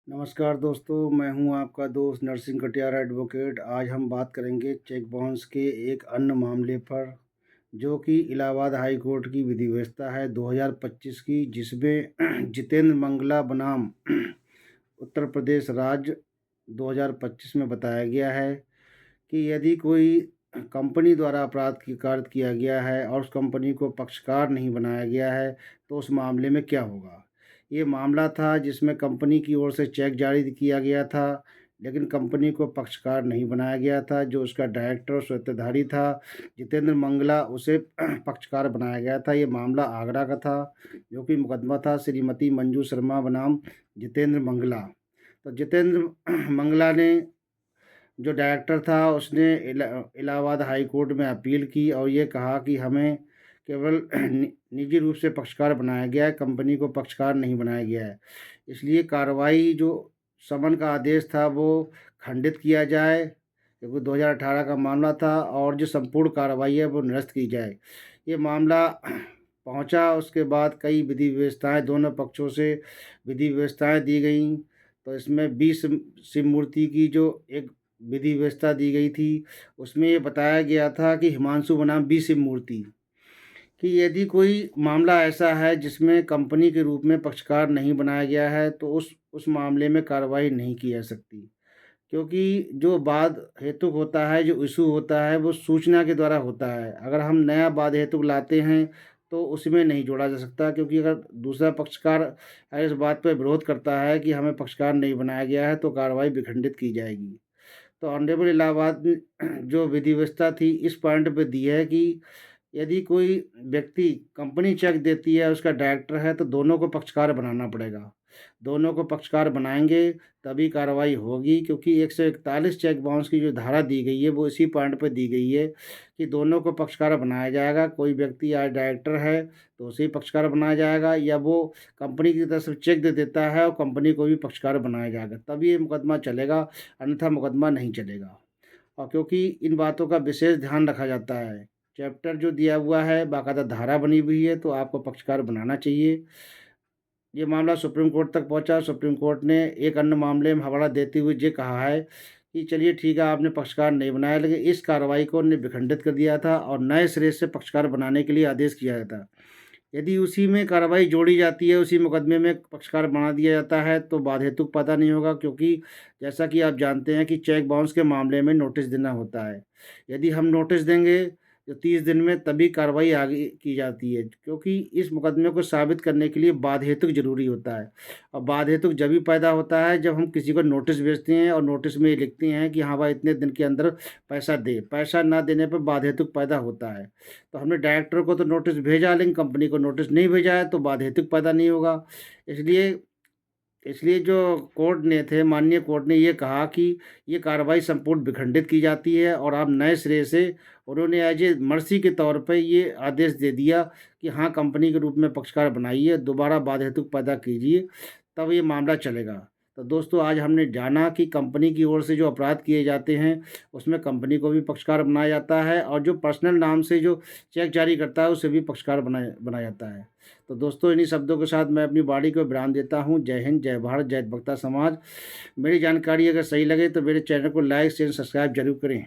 नमस्कार दोस्तों, मैं हूं आपका दोस्त नरसिंह कटियार एडवोकेट। आज हम बात करेंगे चेक बाउंस के एक अन्य मामले पर, जो कि इलाहाबाद हाई कोर्ट की विधि व्यवस्था है 2025 की, जिसमें जितेंद्र मंगला बनाम उत्तर प्रदेश राज्य 2025 में बताया गया है कि यदि कोई कंपनी द्वारा अपराध की कार्य किया गया है और उस कंपनी को पक्षकार नहीं बनाया गया है, तो उस मामले में क्या होगा। ये मामला था जिसमें कंपनी की ओर से चेक जारी किया गया था, लेकिन कंपनी को पक्षकार नहीं बनाया गया था। जो उसका डायरेक्टर और स्वामित्वधारी था जितेंद्र मंगला, उसे पक्षकार बनाया गया था। ये मामला आगरा का था, जो कि मुकदमा था श्रीमती मंजू शर्मा बनाम जितेंद्र मंगला। तो जितेंद्र मंगला ने, जो डायरेक्टर था, उसने इलाहाबाद हाई कोर्ट में अपील की और ये कहा कि हमें केवल निजी रूप से पक्षकार बनाया गया है, कंपनी को पक्षकार नहीं बनाया गया है। इसलिए कार्रवाई, जो समन का आदेश था, वो खंडित किया जाए, क्योंकि 2018 का मामला था, और जो संपूर्ण कार्रवाई है वो निरस्त की जाए। ये मामला पहुंचा, उसके बाद कई विधि व्यवस्थाएं, दोनों पक्षों से विधि व्यवस्थाएं दी गई। तो इसमें 20 शिव मूर्ति की जो एक विधि व्यवस्था दी गई थी, उसमें ये बताया गया था कि हिमांशु बनाम बी शिव मूर्ति, कि यदि कोई मामला ऐसा है जिसमें कंपनी के रूप में पक्षकार नहीं बनाया गया है, तो उस मामले में कार्रवाई नहीं की जा सकती, क्योंकि जो वाद हेतुक होता है, जो इशू होता है, वो सूचना के द्वारा होता है। अगर हम नया वाद हेतुक लाते हैं तो उसमें नहीं जोड़ा जा सकता, क्योंकि अगर दूसरा पक्षकार इस बात पर विरोध करता है कि हमें पक्षकार नहीं बनाया गया है, तो कार्रवाई विखंडित की जाएगी। तो ऑनरेबल इलाहाबाद ने जो विधि व्यवस्था थी, इस पॉइंट पे दी है कि यदि कोई व्यक्ति, कंपनी चेक देती है, उसका डायरेक्टर है, तो दोनों को पक्षकार बनाना पड़ेगा। दोनों को पक्षकार बनाएंगे तभी कार्रवाई होगी, क्योंकि 141 चेक बाउंस की जो धारा दी गई है, वो इसी पॉइंट पे दी गई है कि दोनों को पक्षकार बनाया जाएगा। कोई व्यक्ति आज डायरेक्टर है तो उसे ही पक्षकार बनाया जाएगा, या वो कंपनी की तरफ से चेक दे देता है और कंपनी को भी पक्षकार बनाया जाएगा, तभी ये मुकदमा चलेगा, अन्यथा मुकदमा नहीं चलेगा। और क्योंकि इन बातों का विशेष ध्यान रखा जाता है, चैप्टर जो दिया हुआ है, बाकायदा धारा बनी हुई है, तो आपको पक्षकार बनाना चाहिए। ये मामला सुप्रीम कोर्ट तक पहुंचा। सुप्रीम कोर्ट ने एक अन्य मामले में हवाला देते हुए ये कहा है कि चलिए ठीक है, आपने पक्षकार नहीं बनाया, लेकिन इस कार्रवाई को उन्होंने विखंडित कर दिया था और नए सिरे से पक्षकार बनाने के लिए आदेश किया गया था। यदि उसी में कार्रवाई जोड़ी जाती है, उसी मुकदमे में पक्षकार बना दिया जाता है, तो बाध हेतुक पैदा नहीं होगा, क्योंकि जैसा कि आप जानते हैं कि चेक बाउंस के मामले में नोटिस देना होता है। यदि हम नोटिस देंगे तो 30 दिन में, तभी कार्रवाई आगे की जाती है, क्योंकि इस मुकदमे को साबित करने के लिए बाध हेतुक जरूरी होता है। और बाध हेतुक जब भी पैदा होता है जब हम किसी को नोटिस भेजते हैं और नोटिस में ये लिखते हैं कि हाँ भाई इतने दिन के अंदर पैसा दे, पैसा ना देने पर बाध हेतुक पैदा होता है। तो हमने डायरेक्टर को तो नोटिस भेजा, लेकिन कंपनी को नोटिस नहीं भेजा है, तो बाध हेतुक पैदा नहीं होगा। इसलिए इसलिए जो कोर्ट ने थे, माननीय कोर्ट ने ये कहा कि ये कार्रवाई संपूर्ण विखंडित की जाती है, और आप नए सिरे से, उन्होंने एज ए मर्सी के तौर पे ये आदेश दे दिया कि हाँ, कंपनी के रूप में पक्षकार बनाइए, दोबारा बाध हेतुक पैदा कीजिए, तब ये मामला चलेगा। तो दोस्तों, आज हमने जाना कि कंपनी की ओर से जो अपराध किए जाते हैं, उसमें कंपनी को भी पक्षकार बनाया जाता है, और जो पर्सनल नाम से जो चेक जारी करता है, उसे भी पक्षकार बनाया बनाया जाता है। तो दोस्तों, इन्हीं शब्दों के साथ मैं अपनी वाणी को विराम देता हूँ। जय हिंद, जय भारत, जय भक्ता समाज। मेरी जानकारी अगर सही लगे तो मेरे चैनल को लाइक शेयर सब्सक्राइब जरूर करें।